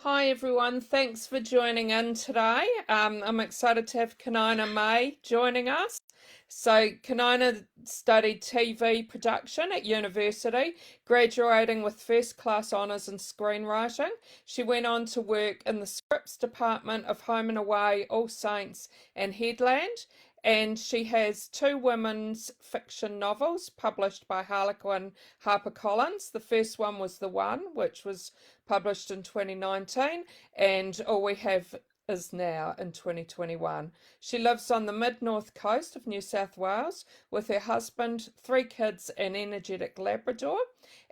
Hi everyone, thanks for joining in today. I'm excited to have Kaneana May joining us. So Kaneana studied TV production at university, graduating with first class honours in screenwriting. She went on to work in the scripts department of Home and Away, All Saints and Headland, and she has two women's fiction novels published by Harlequin HarperCollins. The first one was The One, which was published in 2019, and All We Have Is Now in 2021. She lives on the mid-north coast of New South Wales with her husband, three kids, and energetic Labrador,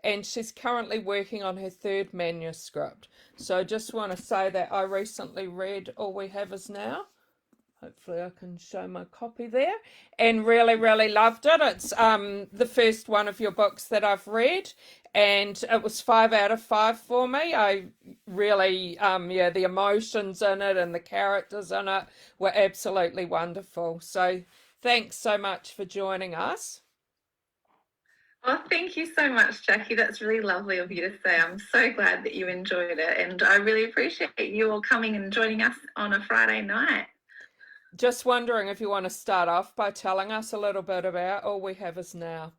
and she's currently working on her third manuscript. So I just want to say that I recently read All We Have Is Now. Hopefully I can show my copy there, and really loved it. It's the first one of your books that I've read, and it was 5 out of 5 for me. I really the emotions in it and the characters in it were absolutely wonderful. So thanks so much for joining us. Oh, thank you so much, Jackie. That's really lovely of you to say. I'm so glad that you enjoyed it, and I really appreciate you all coming and joining us on a Friday night. Just wondering if you want to start off by telling us a little bit about All We Have Is Now.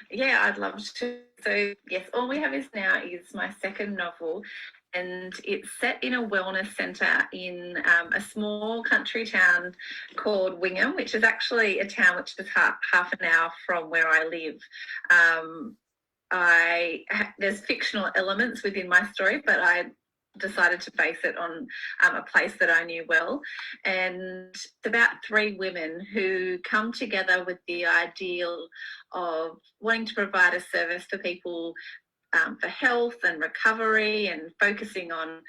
Yeah, I'd love to. So, yes, All We Have Is Now is my second novel, and it's set in a wellness centre in a small country town called Wingham, which is actually a town which is half an hour from where I live. There's fictional elements within my story, but I decided to base it on a place that I knew well. And it's about three women who come together with the ideal of wanting to provide a service for people for health and recovery, and focusing on,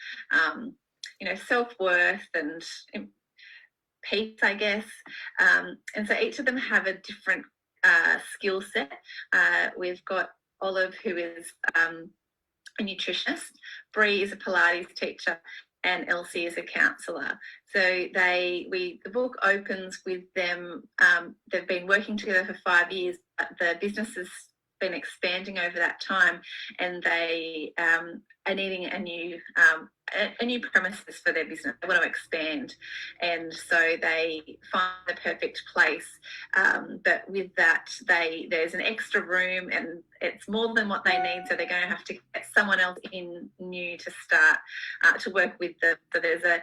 self-worth and peace, I guess. And so each of them have a different skill set. We've got Olive, who is a nutritionist, Bree is a Pilates teacher, and Elsie is a counsellor. So the book opens with them. They've been working together for 5 years, but the business has been expanding over that time, and they are needing a new premises for their business. They want to expand, and so they find the perfect place. But with that, there's an extra room, and it's more than what they need, so they're going to have to get someone else in new to start to work with them. So there's a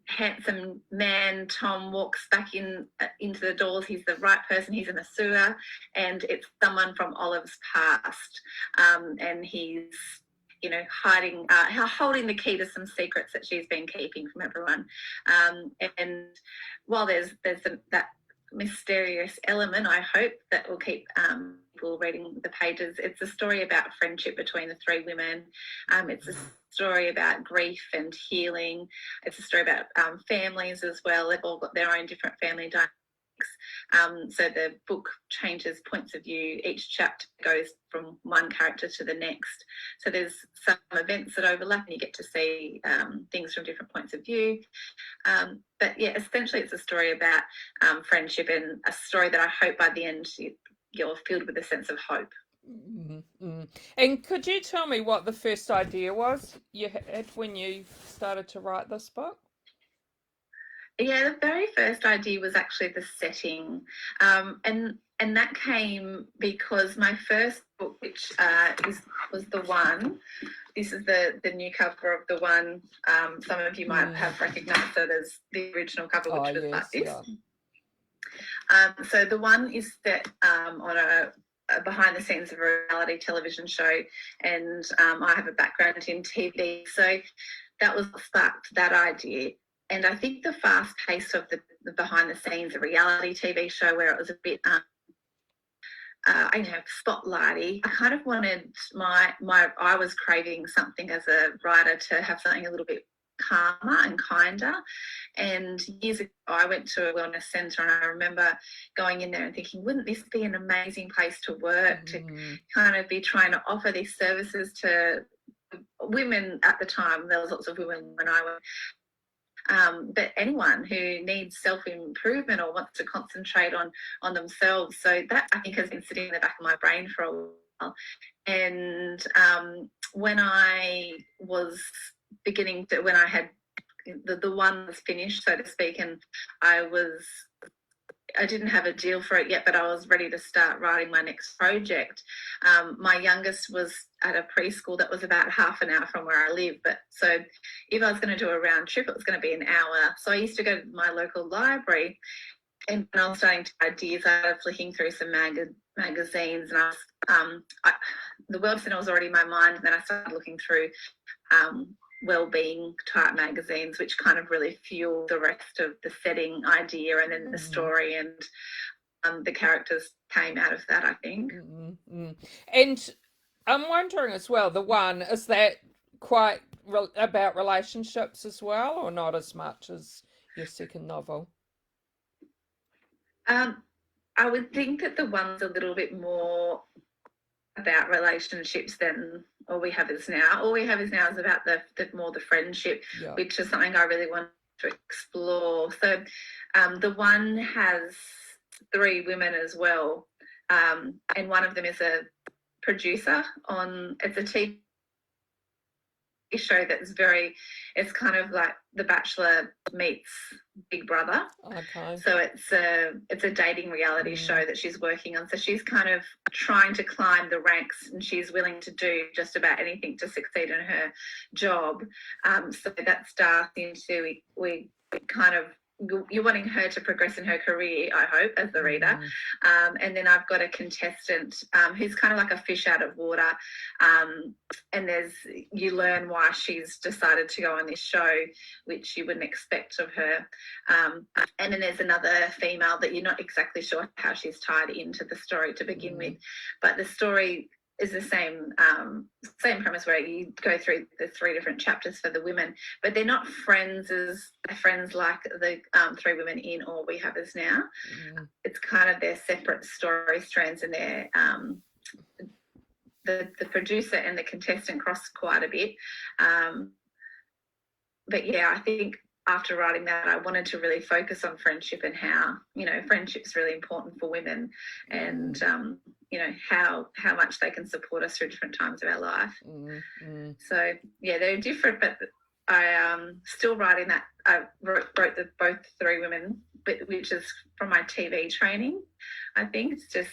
handsome man, Tom, walks back into the doors. He's the right person. He's a masseur, and it's someone from Olive's past, and he's holding the key to some secrets that she's been keeping from everyone. And while there's that mysterious element, I hope, that will keep people reading the pages. It's a story about friendship between the three women. It's a story about grief and healing. It's a story about families as well. They've all got their own different family dynamics. So the book changes points of view. Each chapter goes from one character to the next. So there's some events that overlap, and you get to see things from different points of view. But yeah, essentially it's a story about friendship, and a story that I hope by the end you're filled with a sense of hope. Mm-hmm. And could you tell me what the first idea was you had when you started to write this book? Yeah, the very first idea was actually the setting, and that came because my first book, which was The One. This is the new cover of The One. Some of you might have recognised it as the original cover, which was like this. Yeah. So The One is set on a behind the scenes of a reality television show, and I have a background in TV, so that was what sparked that idea. And I think the fast pace of the behind the scenes, a reality TV show where it was a bit, spotlighty. I kind of wanted I was craving something as a writer to have something a little bit calmer and kinder. And years ago, I went to a wellness centre, and I remember going in there and thinking, wouldn't this be an amazing place to work, to kind of be trying to offer these services to women at the time. There was lots of women when I went. But anyone who needs self-improvement or wants to concentrate on themselves. So that, I think, has been sitting in the back of my brain for a while. And when I was when I had the one was finished, so to speak, and I didn't have a deal for it yet, but I was ready to start writing my next project. My youngest was at a preschool that was about half an hour from where I live. But so if I was going to do a round trip, it was going to be an hour. So I used to go to my local library, and when I was starting to ideas, I was flicking through some magazines, and the World Centre was already in my mind. And then I started looking through well-being type magazines, which kind of really fuel the rest of the setting idea, and then the story and the characters came out of that, I think. And I'm wondering as well, the one, is that quite about relationships as well, or not as much as your second novel? I would think that the one's a little bit more about relationships than All We Have Is Now. All We Have Is Now is about the more the friendship, which is something I really want to explore. So the one has 3 women as well, and one of them is a producer it's a TV show that's it's kind of like The Bachelor meets Big Brother. Okay. So it's a dating reality show that she's working on. So she's kind of trying to climb the ranks, and she's willing to do just about anything to succeed in her job. So that starts into we kind of, you're wanting her to progress in her career, I hope, as the reader. And then I've got a contestant who's kind of like a fish out of water. And you learn why she's decided to go on this show, which you wouldn't expect of her. And then there's another female that you're not exactly sure how she's tied into the story to begin with. But the story is the same premise, where you go through the 3 different chapters for the women, but they're not friends like the 3 women in All We Have Is Now. It's kind of their separate story strands, and their the producer and the contestant cross quite a bit. But yeah, I think after writing that, I wanted to really focus on friendship and how, friendship's really important for women, and how much they can support us through different times of our life. So yeah, they're different, but I still writing that. I wrote both 3 women, which is from my TV training. I think it's just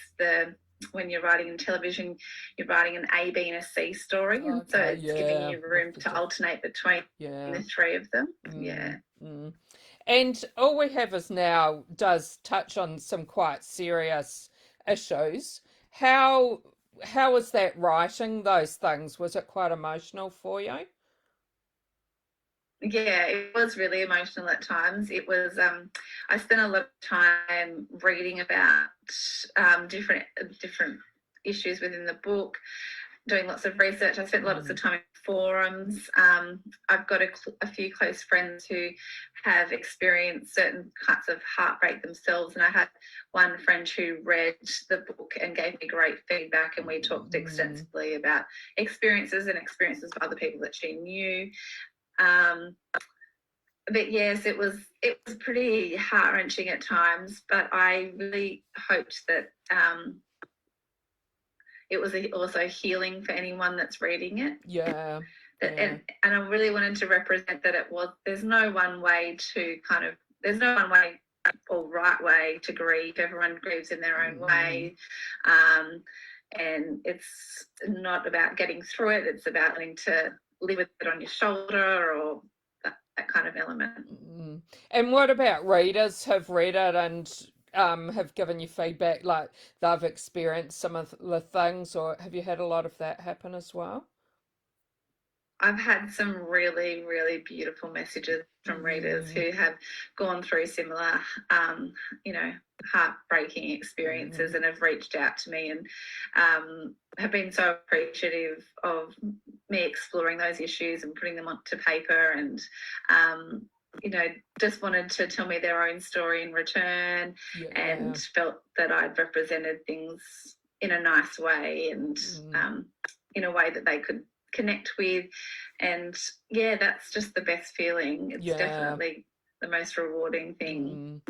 when you're writing in television, you're writing an A, B, and a C story, and so it's giving you room to alternate between the 3 of them. And All We Have Is Now does touch on some quite serious issues. How was that writing those things? Was it quite emotional for you? Yeah, it was really emotional at times. It was, I spent a lot of time reading about different issues within the book, doing lots of research. I spent lots of time in forums. I've got a few close friends who have experienced certain kinds of heartbreak themselves, and I had one friend who read the book and gave me great feedback, and we talked extensively about experiences of other people that she knew. But yes, it was pretty heart-wrenching at times, but I really hoped that it was also healing for anyone that's reading it. Yeah. And I really wanted to represent that there's no one way or right way to grieve. Everyone grieves in their own way. And it's not about getting through it. It's about learning to live with it on your shoulder, or that kind of element. And what about readers have read it and have given you feedback, like they've experienced some of the things, or have you had a lot of that happen as well? I've had some really, really beautiful messages from readers who have gone through similar, heartbreaking experiences, and have reached out to me and have been so appreciative of me exploring those issues and putting them onto paper, and just wanted to tell me their own story in return, and felt that I'd represented things in a nice way, and in a way that they could connect with. And yeah, that's just the best feeling. It's definitely the most rewarding thing.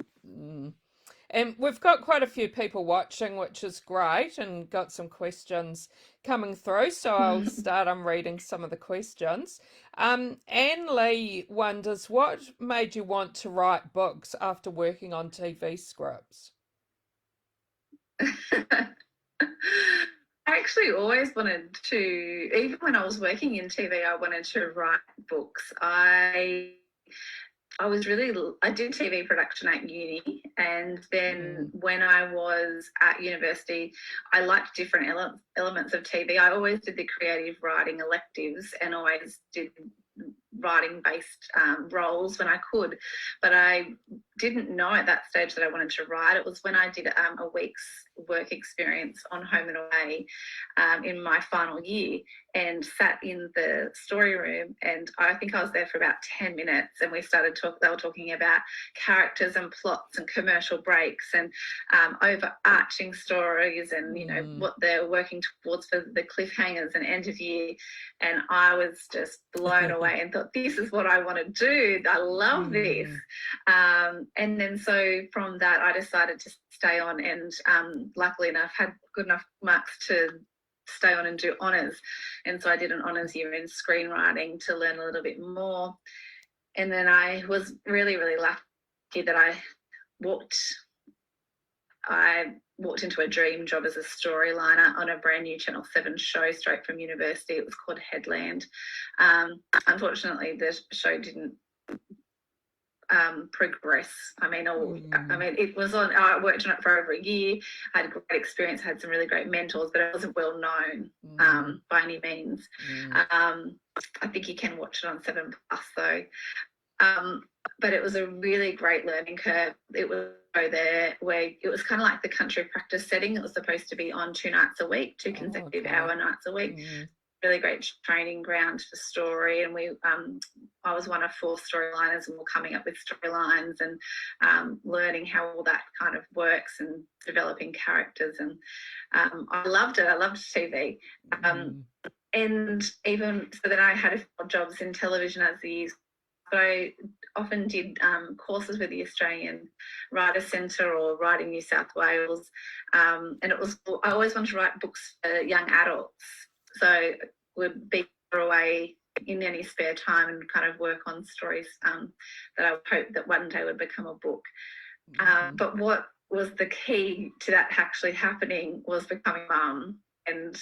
And we've got quite a few people watching, which is great, and got some questions coming through. So I'll start on reading some of the questions. Anne Lee wonders, what made you want to write books after working on TV scripts? I actually always wanted to, even when I was working in TV, I wanted to write books. I did TV production at uni, and then when I was at university, I liked different elements of TV. I always did the creative writing electives and always did writing based roles when I could, but I didn't know at that stage that I wanted to write. It was when I did a week's work experience on Home and Away in my final year, and sat in the story room, and I think I was there for about 10 minutes, and they were talking about characters and plots and commercial breaks and overarching stories, and you know what they're working towards for the cliffhangers and end of year, and I was just blown away and thought, this is what I want to do. I love this. And then so from that I decided to stay on, and luckily enough had good enough marks to stay on and do honours, and so I did an honours year in screenwriting to learn a little bit more. And then I was really lucky that I walked into a dream job as a storyliner on a brand new Channel 7 show straight from university. It was called Headland. Unfortunately the show didn't progress. I mean, it was on. I worked on it for over a year. I had a great experience. I had some really great mentors, but it wasn't well known by any means. I think you can watch it on 7 Plus though. But it was a really great learning curve. It was there where it was kind of like the country practice setting. It was supposed to be on 2 nights a week, 2 consecutive hour nights a week. Really great training ground for story, and I was one of 4 storyliners, and we're coming up with storylines and learning how all that kind of works and developing characters, and I loved it. I loved TV, and even so then I had a few jobs in television as the years. But I often did courses with the Australian Writer Centre or Writing New South Wales, and I always wanted to write books for young adults. So would be away in any spare time and kind of work on stories that I would hope that one day would become a book. But what was the key to that actually happening was becoming mum. And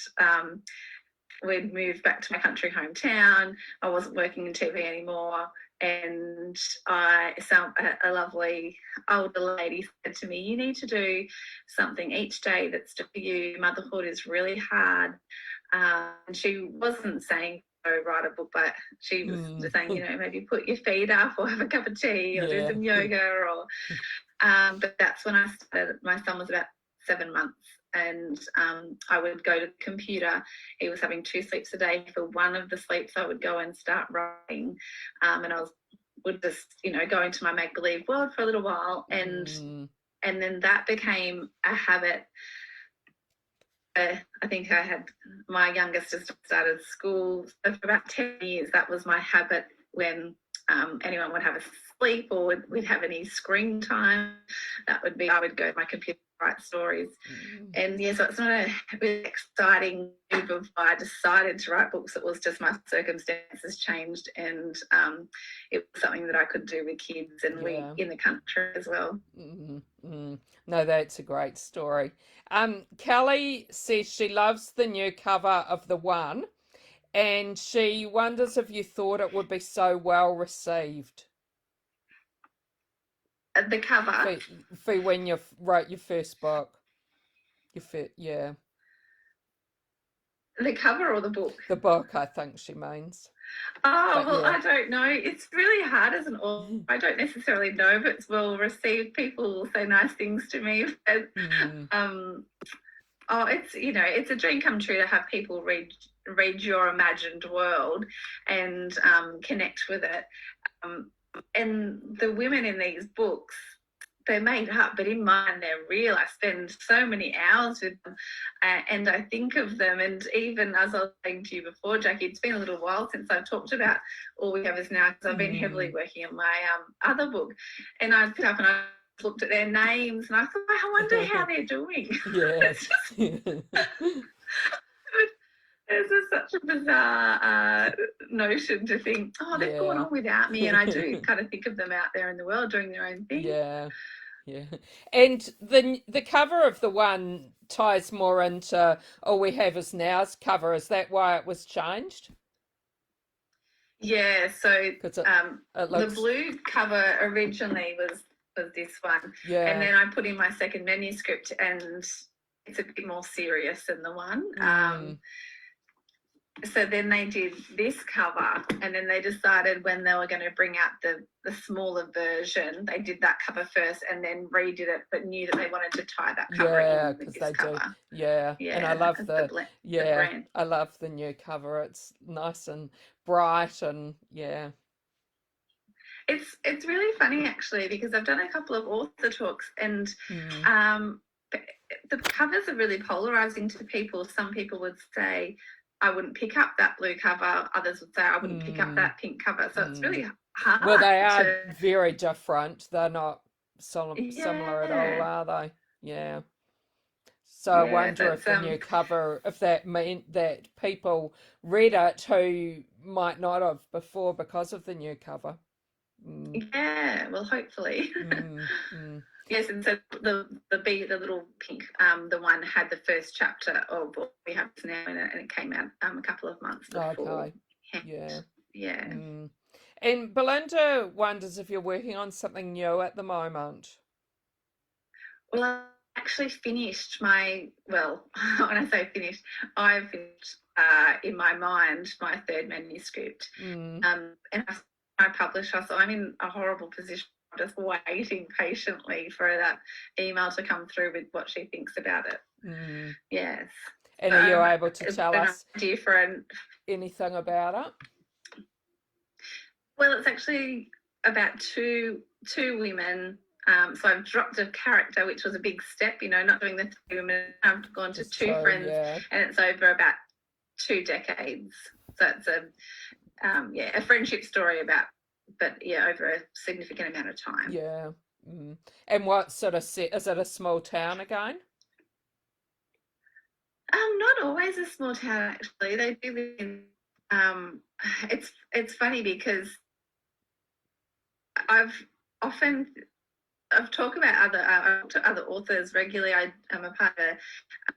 we'd moved back to my country hometown. I wasn't working in TV anymore. And a lovely older lady said to me, you need to do something each day that's for you. Motherhood is really hard. And she wasn't saying go write a book, but she was just saying, you know, maybe put your feet up or have a cup of tea or do some yoga or but that's when I started. My son was about 7 months, and I would go to the computer. He was having 2 sleeps a day. For one of the sleeps I would go and start writing, and would just, you know, go into my make-believe world for a little while, and then that became a habit. I think I had my youngest just started school, so for about 10 years that was my habit. When anyone would have a sleep or we'd have any screen time, that would be I would go to my computer to write stories. And so it's not a really exciting move of I decided to write books. It was just my circumstances changed, and it was something that I could do with kids and we in the country as well. No, that's a great story. Kelly says she loves the new cover of The One, and she wonders if you thought it would be so well received. The cover? For when you wrote your first book. The cover or the book? The book, I think she means. Oh, well, I don't know. It's really hard as an author. I don't necessarily know if it's well received. People say nice things to me. But, it's, you know, it's a dream come true to have people read your imagined world and connect with it. And the women in these books, they're made up, but in mine they're real. I spend so many hours with them, and I think of them. And even as I was saying to you before, Jackie, it's been a little while since I've talked about All We Have Is Now, because I've been heavily working on my other book, and I pick up and I looked at their names and I thought, I wonder how they're doing. Yes. It's just such a bizarre notion to think, oh, they've gone on without me, and I do kind of think of them out there in the world doing their own thing. Yeah. And the cover of the one ties more into All We Have Is Now's cover. Is that why it was changed? Yeah, so It looks... the blue cover originally was this one. Yeah. And then I put in my second manuscript and it's a bit more serious than the one. So then they did this cover, and then they decided when they were going to bring out the smaller version, they did that cover first and then redid it, but knew that they wanted to tie that cover in with this cover. Do. Yeah, and I love the brand. I love the new cover. It's nice and bright, and yeah. It's really funny actually, because I've done a couple of author talks, and the covers are really polarizing to people. Some people would say, I wouldn't pick up that blue cover. Others would say, I wouldn't pick up that pink cover. So it's really hard. Well, they are very different. They're not similar at all, are they? Yeah. So I wonder if the new cover, if that meant that people read it who might not have before because of the new cover. Yeah, well, hopefully. Yes, and so the little pink, the one had the first chapter of What We Have Now in it, and it came out a couple of months before. Okay. Yeah. And Belinda wonders if you're working on something new at the moment. Well, I actually finished when I say finished, I finished in my mind my third manuscript. And my publisher, so I'm in a horrible position. I'm just waiting patiently for that email to come through with what she thinks about it. Yes. And are you able to tell us anything about it? Well, it's actually about two women. So I've dropped a character, which was a big step, not doing the three women. I've gone to two friends, and it's over about 2 decades. So it's a friendship story over a significant amount of time. Yeah. And what sort of set? Is it a small town again? Not always a small town, actually. They do live in. It's funny because I've talked about other authors regularly. I'm a part of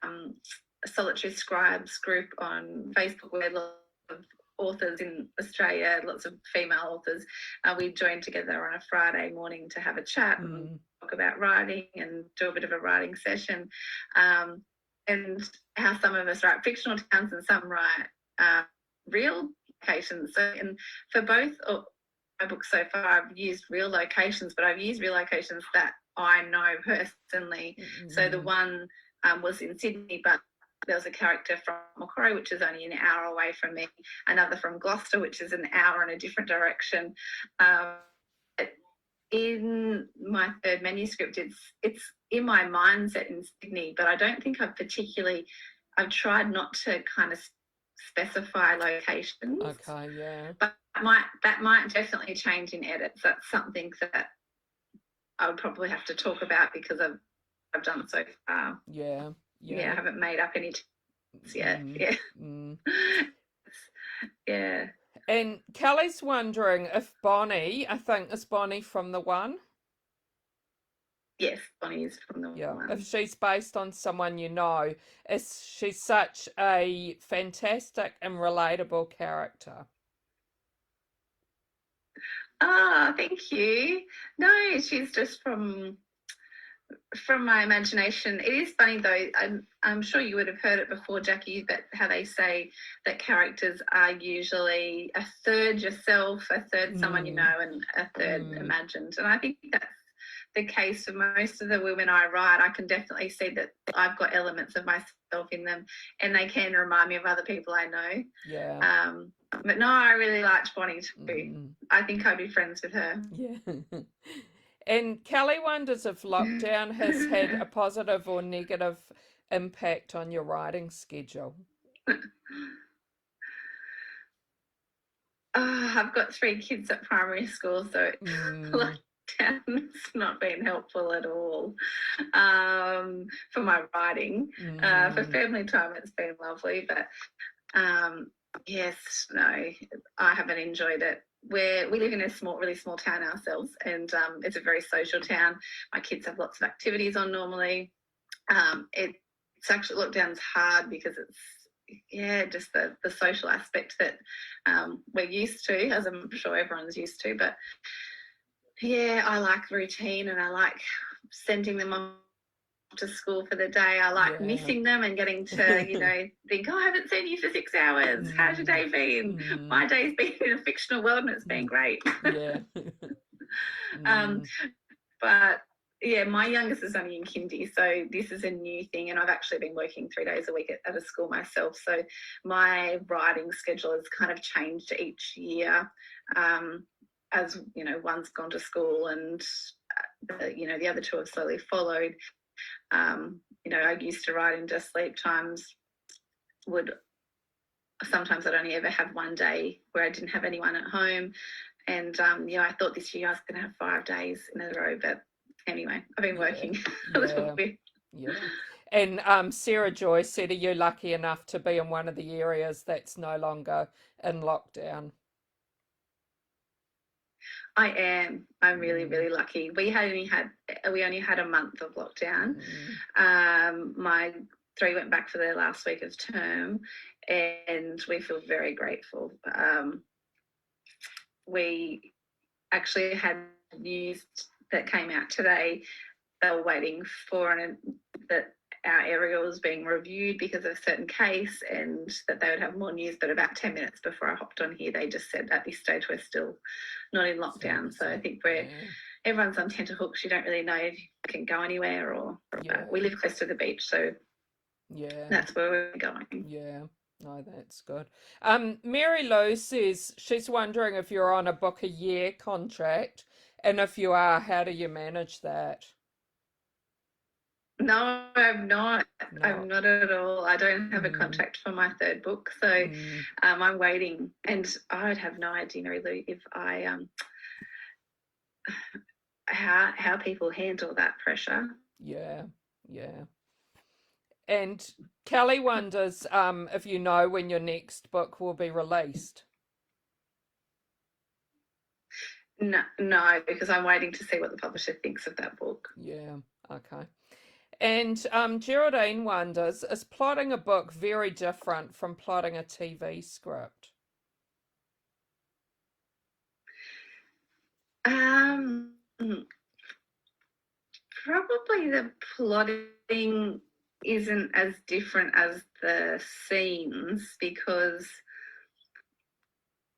a solitary scribes group on Facebook where lots of authors in Australia, lots of female authors, we join together on a Friday morning to have a chat and talk about writing and do a bit of a writing session, and how some of us write fictional towns and some write real locations. So, and for both my books so far, I've used real locations, but I've used real locations that I know personally. So the one was in Sydney, but there was a character from Macquarie, which is only an hour away from me, another from Gloucester, which is an hour in a different direction. In my third manuscript, it's in my mind set in Sydney, but I don't think I've tried not to kind of specify locations. Okay, yeah. But that might definitely change in edits. That's something that I would probably have to talk about because I've done so far. Yeah. I haven't made up any yet. Yeah. And Kelly's wondering if Bonnie, I think, is Bonnie from the one? Yes, Bonnie is from the one. If she's based on someone you know, she's such a fantastic and relatable character. Oh, thank you. No, she's just from my imagination. It is funny though, I'm sure you would have heard it before, Jackie, but how they say that characters are usually a third yourself, a third someone you know, and a third imagined. And I think that's the case for most of the women I write. I can definitely see that I've got elements of myself in them, and they can remind me of other people I know. Yeah. But no, I really liked Bonnie too. I think I'd be friends with her. Yeah. And Kelly wonders if lockdown has had a positive or negative impact on your writing schedule. I've got 3 kids at primary school, so lockdown's not been helpful at all for my writing. For family time, it's been lovely, but yes, no, I haven't enjoyed it. We live in a really small town ourselves, and it's a very social town. My kids have lots of activities on normally. It's actually, lockdown's hard because it's just the social aspect that we're used to, as I'm sure everyone's used to. But yeah, I like routine, and I like sending them off to school for the day. I like missing them and getting to, think, I haven't seen you for 6 hours. How's your day been? My day's been in a fictional world and it's been great. Yeah. But yeah, my youngest is only in kindy, so this is a new thing, and I've actually been working 3 days a week at a school myself, so my writing schedule has kind of changed each year as, one's gone to school and, the other two have slowly followed. I used to write into sleep times, sometimes I'd only ever have one day where I didn't have anyone at home. And, I thought this year I was going to have 5 days in a row, but anyway, I've been working a little bit. Yeah. And Sarah Joy said, are you lucky enough to be in one of the areas that's no longer in lockdown? I am. I'm really, really lucky. We only had a month of lockdown. My 3 went back for their last week of term, and we feel very grateful. We actually had news that came out today. They were waiting for that our area was being reviewed because of a certain case, and that they would have more news. But about 10 minutes before I hopped on here, they just said at this stage we're still not in lockdown. So I think everyone's on tenterhooks. You don't really know if you can go anywhere, or we live close to the beach, so that's where we're going. Yeah. No, that's good. Mary Lou says she's wondering if you're on a book a year contract, and if you are, how do you manage that? No, I'm not. No. I'm not at all. I don't have a contract for my 3rd book, so I'm waiting, and I'd have no idea, Mary Lou, if I how people handle that pressure. Yeah. And Kelly wonders if you know when your next book will be released. No, because I'm waiting to see what the publisher thinks of that book. Yeah, okay. And Geraldine wonders, is plotting a book very different from plotting a TV script? Probably the plotting isn't as different as the scenes, because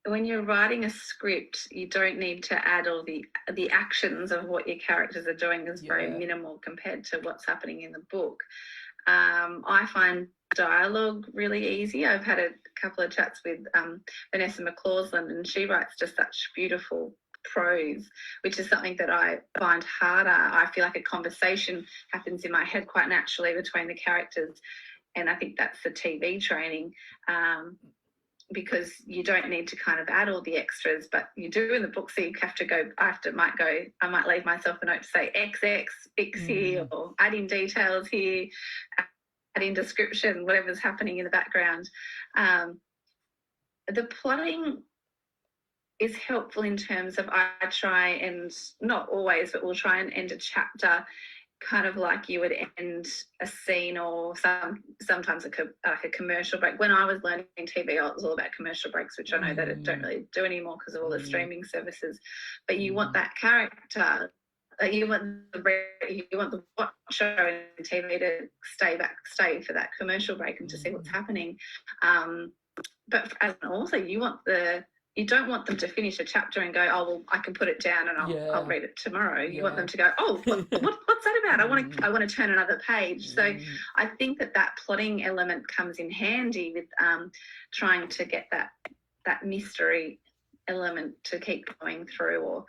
when you're writing a script, you don't need to add all the actions of what your characters are doing is very minimal compared to what's happening in the book. I find dialogue really easy. I've had a couple of chats with Vanessa McCausland, and she writes just such beautiful prose, which is something that I find harder. I feel like a conversation happens in my head quite naturally between the characters, and I think that's the TV training. Because you don't need to kind of add all the extras, but you do in the book, so you have to go, I might leave myself a note to say XX, fix here, or add in details here, add in description, whatever's happening in the background. The plotting is helpful in terms of I try, and not always, but we'll try and end a chapter kind of like you would end a scene, or sometimes like a commercial break. When I was learning TV, it was all about commercial breaks, which I know that I don't really do anymore because of all the streaming services. But you want that character, you want the show and TV to stay for that commercial break and to see what's happening. But as an author, you don't want them to finish a chapter and go, oh, well, I can put it down and I'll read it tomorrow. You want them to go, oh, what's that about? I want to turn another page. So I think that plotting element comes in handy with trying to get that mystery element to keep going through, or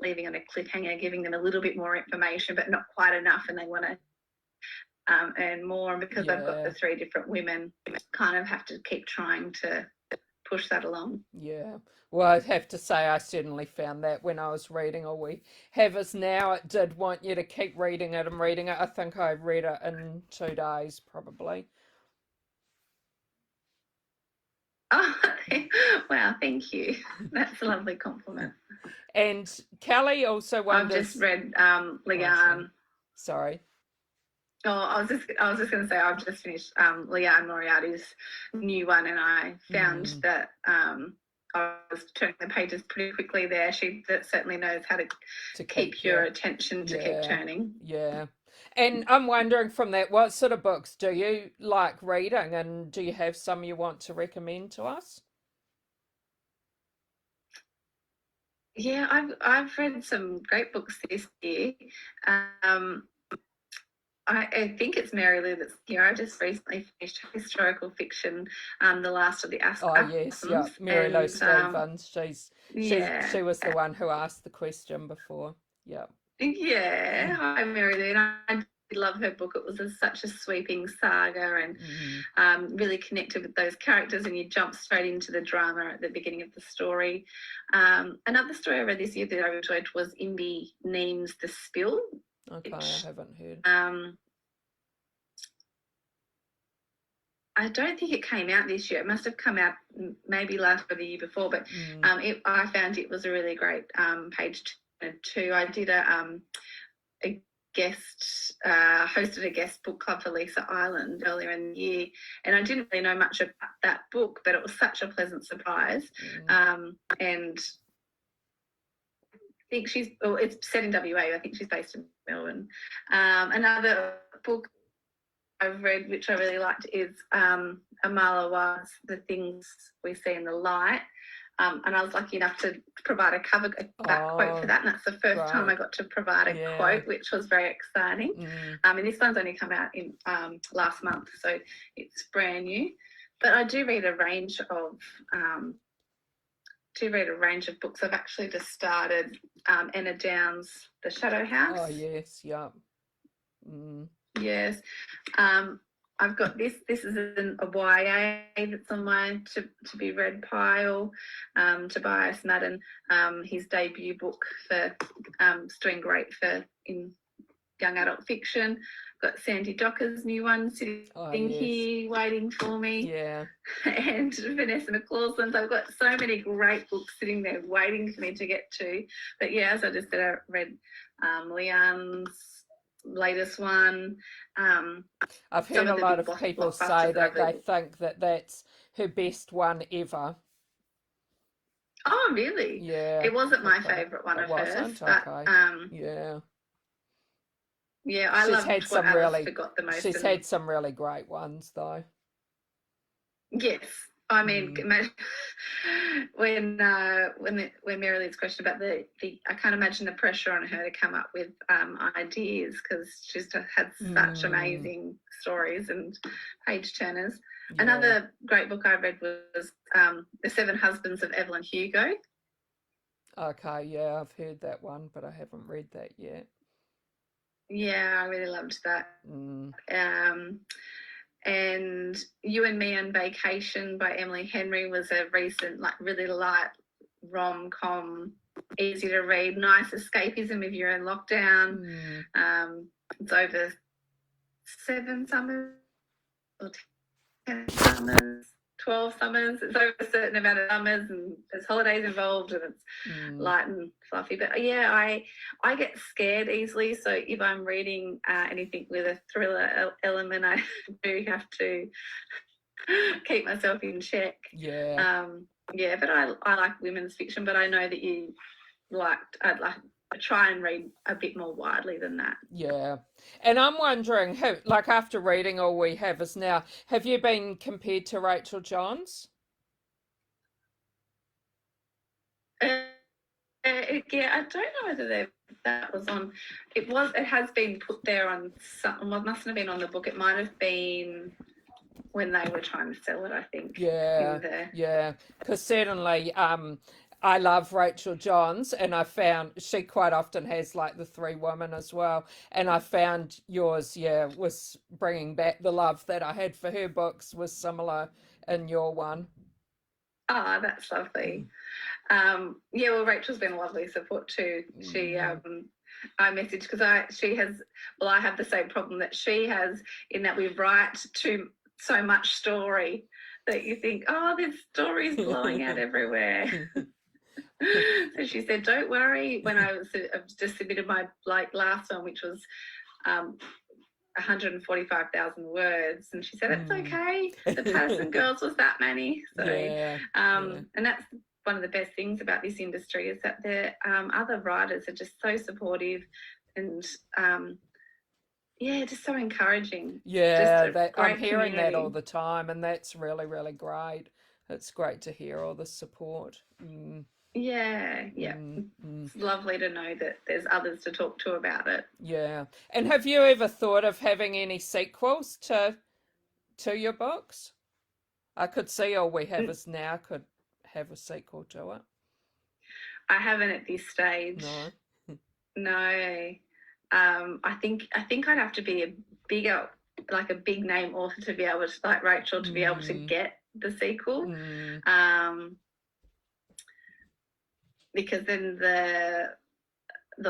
leaving on a cliffhanger, giving them a little bit more information, but not quite enough, and they want to earn more. And because I've got the 3 different women, kind of have to keep trying to push that along. Yeah. Well, I'd have to say I certainly found that when I was reading All We Have Is Now, it did want you to keep reading it and reading it. I think I read it in 2 days, probably. Oh, wow, thank you. That's a lovely compliment. And Kelly also I've just wonders. read Oh, Leanne. sorry. Oh, I was just going to say I've just finished Leanne Moriarty's new one, and I found that I was turning the pages pretty quickly there. She that certainly knows how to keep your attention to keep turning. Yeah. And I'm wondering from that, what sort of books do you like reading, and do you have some you want to recommend to us? Yeah, I've read some great books this year. I think it's Mary Lou that's here. I just recently finished historical fiction, The Last of the Oh yes, yeah, Assassins. Mary Lou And Stevens. yeah, She was the one who asked the question before. Yeah. yeah. Hi, Mary Lou. And I did love her book. It was such a sweeping saga, and really connected with those characters, and you jump straight into the drama at the beginning of the story. Another story I read this year that I enjoyed was Imbi Neem's The Spill. Okay, I haven't heard. I don't think it came out this year. It must have come out maybe last or the year before, but I found it was a really great page too. I did a guest, hosted a guest book club for Lisa Island earlier in the year, and I didn't really know much about that book, but it was such a pleasant surprise. And I think it's set in WA. I think she's based in Melbourne. Another book I've read, which I really liked, is Amala Ward's The Things We See in the Light. And I was lucky enough to provide a quote for that. And that's the first time I got to provide a quote, which was very exciting. And this one's only come out in last month, so it's brand new. But I do read a range of books. I've actually just started Anna Downs' The Shadow House. Oh yes, yeah. Yes. I've got this. This is a YA that's on my to be read pile. Tobias Madden, his debut book for doing great in young adult fiction. Got Sandy Docker's new one sitting here waiting for me. Yeah. And Vanessa McCausland's. I've got so many great books sitting there waiting for me to get to. But yeah, as I just said, I read Leanne's latest one. I've heard a lot of people say that they think that that's her best one ever. Oh, really? Yeah. It wasn't my favourite one of hers. But, yeah. Yeah, I loved what Alice Forgot the Most. She's had some really great ones, though. Yes. I mean, when Mary Lou's question about the I can't imagine the pressure on her to come up with ideas, because she's had such amazing stories and page turners. Yeah. Another great book I read was The Seven Husbands of Evelyn Hugo. Okay, yeah, I've heard that one, but I haven't read that yet. Yeah, I really loved that. And You and Me on Vacation by Emily Henry was a recent, really light rom-com, easy to read, nice escapism if you're in lockdown. It's over 7 summers or 10 summers, 12 summers. It's over a certain amount of summers, and there's holidays involved, and it's light and fluffy. But yeah, I get scared easily, so if I'm reading anything with a thriller element, I do have to keep myself in check. Yeah. But I like women's fiction, but I know that I'd try and read a bit more widely than that. Yeah. And I'm wondering, after reading All We Have Is Now, have you been compared to Rachel Johns? I don't know whether that was on. It has been put there on some. Well, it mustn't have been on the book. It might have been when they were trying to sell it, I think. Yeah. Because certainly, I love Rachel Johns, and I found she quite often has the 3 women as well. And I found yours, was bringing back the love that I had for her books was similar in your one. Oh, that's lovely. Yeah, well, Rachel's been a lovely support too. She, I messaged because I have the same problem that she has, in that we write so much story that you think, oh, this story's blowing out everywhere. So she said, don't worry. When I've just submitted my last one, which was 145,000 words, and she said it's okay. The Patterson Girls was that many. So and that's one of the best things about this industry, is that the other writers are just so supportive and just so encouraging. I'm hearing that all the time, and that's really, really great. It's great to hear all the support. It's lovely to know that there's others to talk to about it. And have you ever thought of having any sequels to your books? I could see All We Have Is Now could have a sequel to it. I haven't at this stage. No. I think I'd have to be a big name author to be able to, like Rachel, to be able to get the sequel. Because then the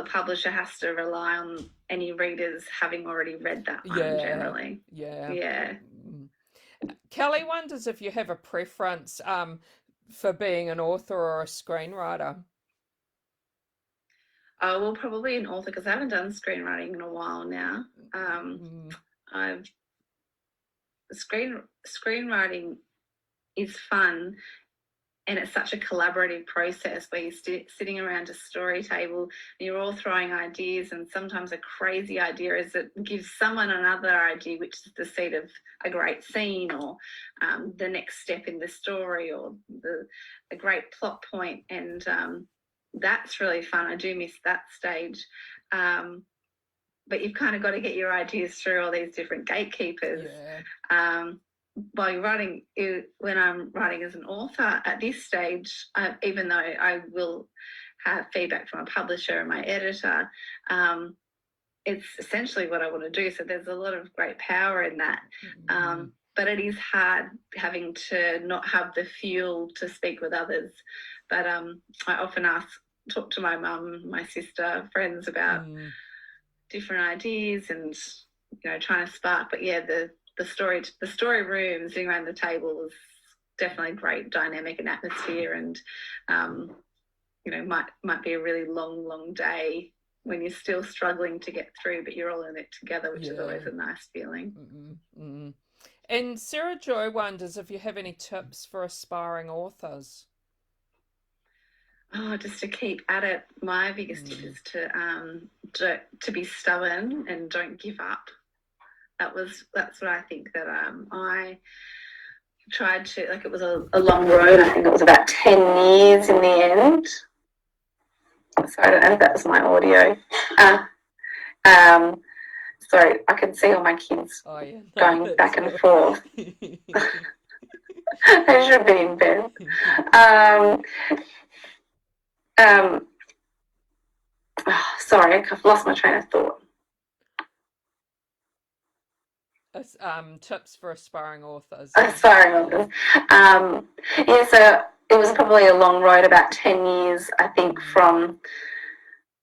publisher has to rely on any readers having already read that one generally. Kelly wonders if you have a preference for being an author or a screenwriter. Oh, well, probably an author, because I haven't done screenwriting in a while now. Screenwriting is fun, and it's such a collaborative process where you're sitting around a story table and you're all throwing ideas, and sometimes a crazy idea gives someone another idea, which is the seed of a great scene, or the next step in the story, or a great plot point. And that's really fun. I do miss that stage. But you've kind of got to get your ideas through all these different gatekeepers. While you're writing, when I'm writing as an author at this stage, even though I will have feedback from a publisher and my editor, it's essentially what I want to do. So there's a lot of great power in that. But it is hard having to not have the fuel to speak with others. But I often talk to my mum, my sister, friends about different ideas, and trying to spark. But the story room, sitting around the table, is definitely great dynamic and atmosphere, and might be a really long day when you're still struggling to get through, but you're all in it together, which is always a nice feeling. And Sarah Joy wonders if you have any tips for aspiring authors. Oh, just to keep at it. My biggest tip is to be stubborn and don't give up. That's what I think that I tried to, it was a long road. I think it was about 10 years in the end. Sorry, I don't know if that was my audio. Sorry, I can see all my kids going back and forth. They should be in bed. Sorry, I've lost my train of thought. Tips for aspiring authors. Aspiring authors. So it was probably a long road, about 10 years, I think, from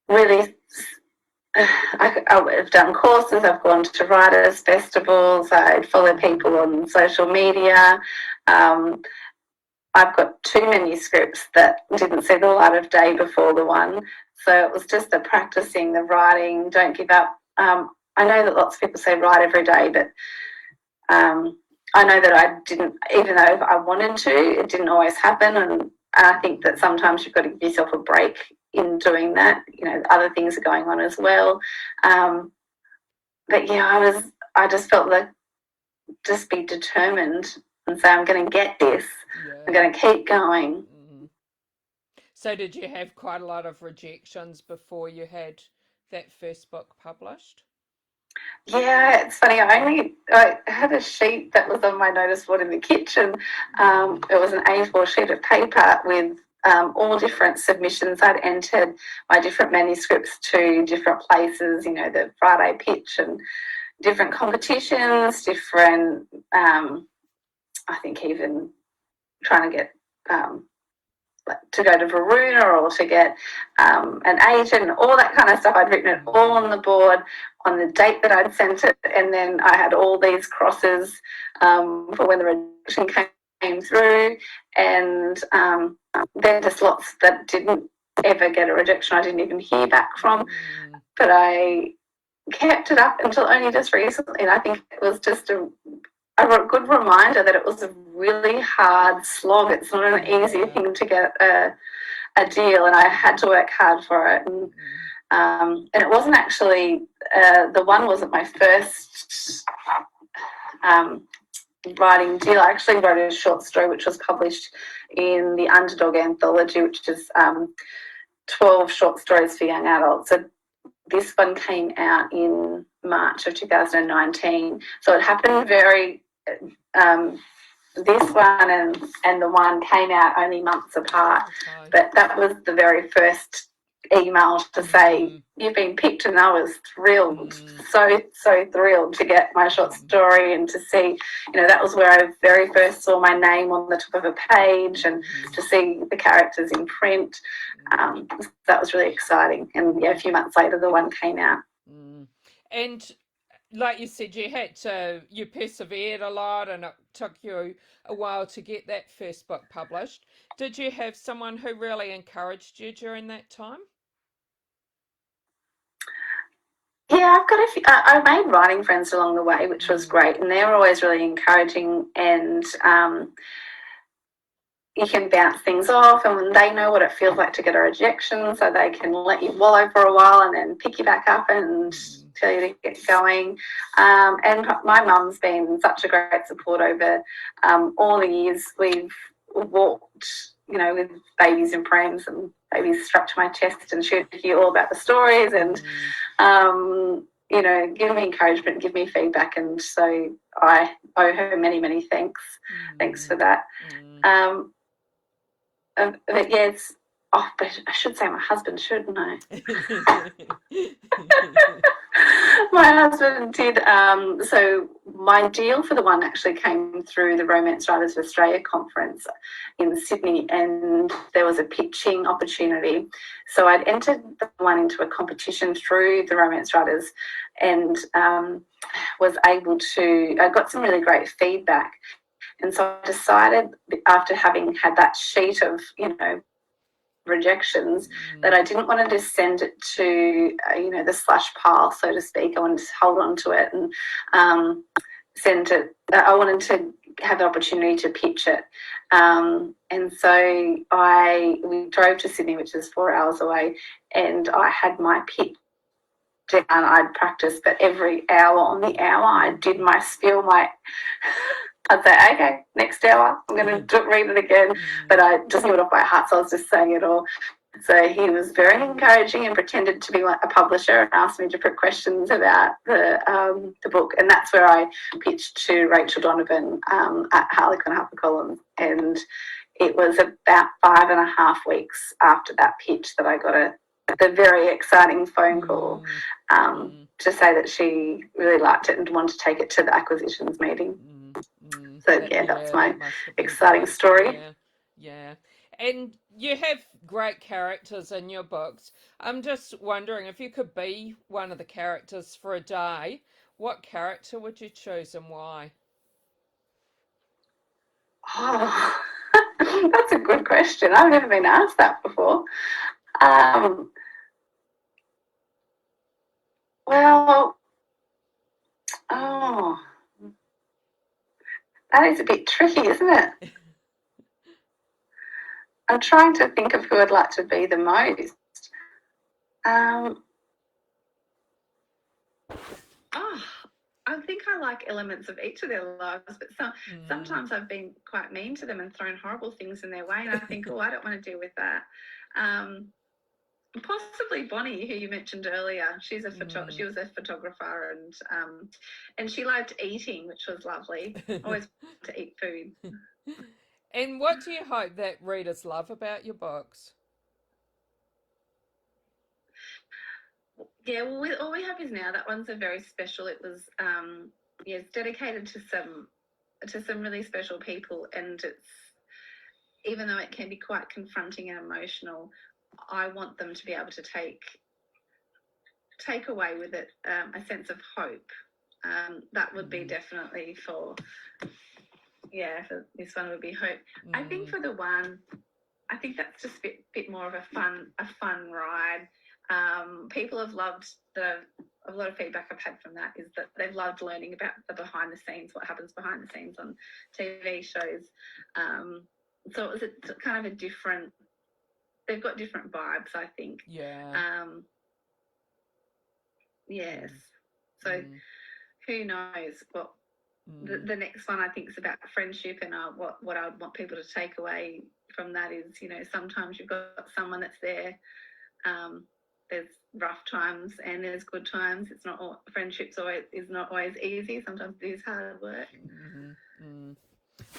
really. I've done courses, I've gone to writers' festivals, I follow people on social media. I've got 2 manuscripts that didn't see the light of day before the one. So it was just the practicing, the writing, don't give up. I know that lots of people say write every day, but I know that I didn't, even though I wanted to, it didn't always happen. And I think that sometimes you've got to give yourself a break in doing that. Other things are going on as well. But yeah, I just felt like just be determined and say, I'm going to get this. I'm going to keep going. So did you have quite a lot of rejections before you had that first book published? Yeah, it's funny. I had a sheet that was on my notice board in the kitchen. It was an A4 sheet of paper with all different submissions. I'd entered my different manuscripts to different places, the Friday pitch, and different competitions, different, I think even trying to get to go to Varuna or to get an agent, all that kind of stuff. I'd written it all on the board on the date that I'd sent it, and then I had all these crosses for when the rejection came through, and then just lots that didn't ever get a rejection. I didn't even hear back from, but I kept it up until only just recently, and I think it was just a good reminder that it was a really hard slog. It's not an easy thing to get a deal, and I had to work hard for it. And it wasn't actually, the one wasn't my first writing deal. I actually wrote a short story which was published in the Underdog anthology, which is 12 short stories for young adults. So this one came out in March of 2019. So it happened very, this one and the one came out only months apart. Okay. But that was the very first email to say, you've been picked, and I was thrilled, so thrilled to get my short story and to see, that was where I very first saw my name on the top of a page and to see the characters in print. That was really exciting. And a few months later, the one came out. And like you said, you persevered a lot, and it took you a while to get that first book published. Did you have someone who really encouraged you during that time? Yeah, I've got I made writing friends along the way, which was great, and they were always really encouraging, and you can bounce things off, and they know what it feels like to get a rejection, so they can let you wallow for a while and then pick you back up and tell you to get going. And my mum's been such a great support over all the years. We've walked, with babies in prams and babies strapped to my chest, and she'd hear all about the stories and, give me encouragement, give me feedback. And so I owe her many, many thanks. Thanks for that. But yeah, but I should say my husband, shouldn't I? My husband did. So my deal for the one actually came through the Romance Writers of Australia conference in Sydney, and there was a pitching opportunity. So I'd entered the one into a competition through the Romance Writers, and was able to. I got some really great feedback. And so I decided, after having had that sheet of, rejections, that I didn't want to just send it to, the slush pile, so to speak. I wanted to hold on to it and send it. I wanted to have the opportunity to pitch it. And so we drove to Sydney, which is 4 hours away, and I had my pitch. And I'd practiced, but every hour on the hour I did my spiel, I'd say, okay, next hour, I'm going to read it again. But I just knew it off by heart, so I was just saying it all. So he was very encouraging and pretended to be a publisher and asked me different questions about the book. And that's where I pitched to Rachel Donovan at Harlequin HarperCollins. And it was about 5.5 weeks after that pitch that I got the very exciting phone call to say that she really liked it and wanted to take it to the acquisitions meeting. So that's my exciting story. Yeah. And you have great characters in your books. I'm just wondering, if you could be one of the characters for a day, what character would you choose and why? Oh, that's a good question. I've never been asked that before. That is a bit tricky, isn't it? I'm trying to think of who I'd like to be the most. I think I like elements of each of their lives, but sometimes I've been quite mean to them and thrown horrible things in their way, and I think, I don't want to deal with that. Possibly Bonnie, who you mentioned earlier. She was a photographer, and she liked eating, which was lovely. Always wanted to eat food. And what do you hope that readers love about your books? Yeah, well, All We Have Is Now, that one's a very special. It was it's dedicated to some really special people, and even though it can be quite confronting and emotional, I want them to be able to take away with it a sense of hope. That would be definitely for this one would be hope. I think for the one, I think that's just a bit more of a fun ride. People have loved a lot of feedback I've had from that is that they've loved learning about the behind the scenes, what happens behind the scenes on TV shows. So it was kind of a different, they've got different vibes, I think. Yeah. Yes. So who knows what the next one, I think, is about friendship, and what I would want people to take away from that is, you know, sometimes you've got someone that's there. There's rough times and there's good times. It's not all, friendships is not always easy. Sometimes it is hard work.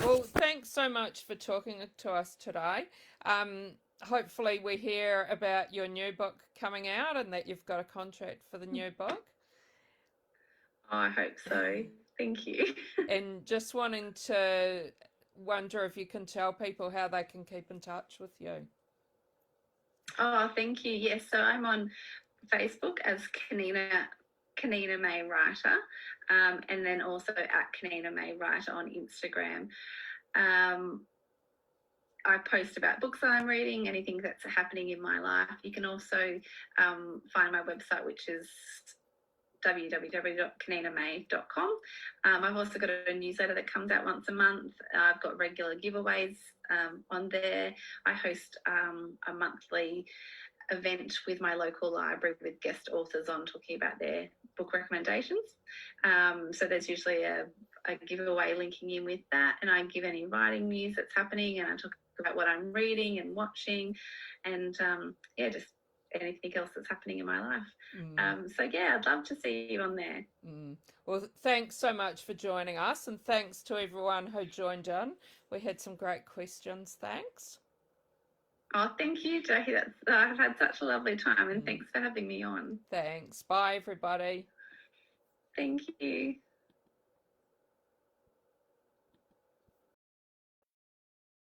Well, thanks so much for talking to us today. Hopefully we hear about your new book coming out and that you've got a contract for the new book. Oh, I hope so. Thank you. And just wanting to wonder if you can tell people how they can keep in touch with you. Oh, thank you. Yes, so I'm on Facebook as Kaneana May Writer, and then also at Kaneana May Writer on Instagram. I post about books that I'm reading, anything that's happening in my life. You can also find my website, which is www.kaneanamay.com. I've also got a newsletter that comes out once a month. I've got regular giveaways on there. I host a monthly event with my local library with guest authors on talking about their book recommendations. So there's usually a giveaway linking in with that, and I give any writing news that's happening, and I talk about what I'm reading and watching, and just anything else that's happening in my life. So yeah, I'd love to see you on there. Well, thanks so much for joining us, and thanks to everyone who joined in. We had some great questions. Thanks. Oh, thank you, Jackie. I've had such a lovely time, and thanks for having me on. Thanks. Bye, everybody. Thank you.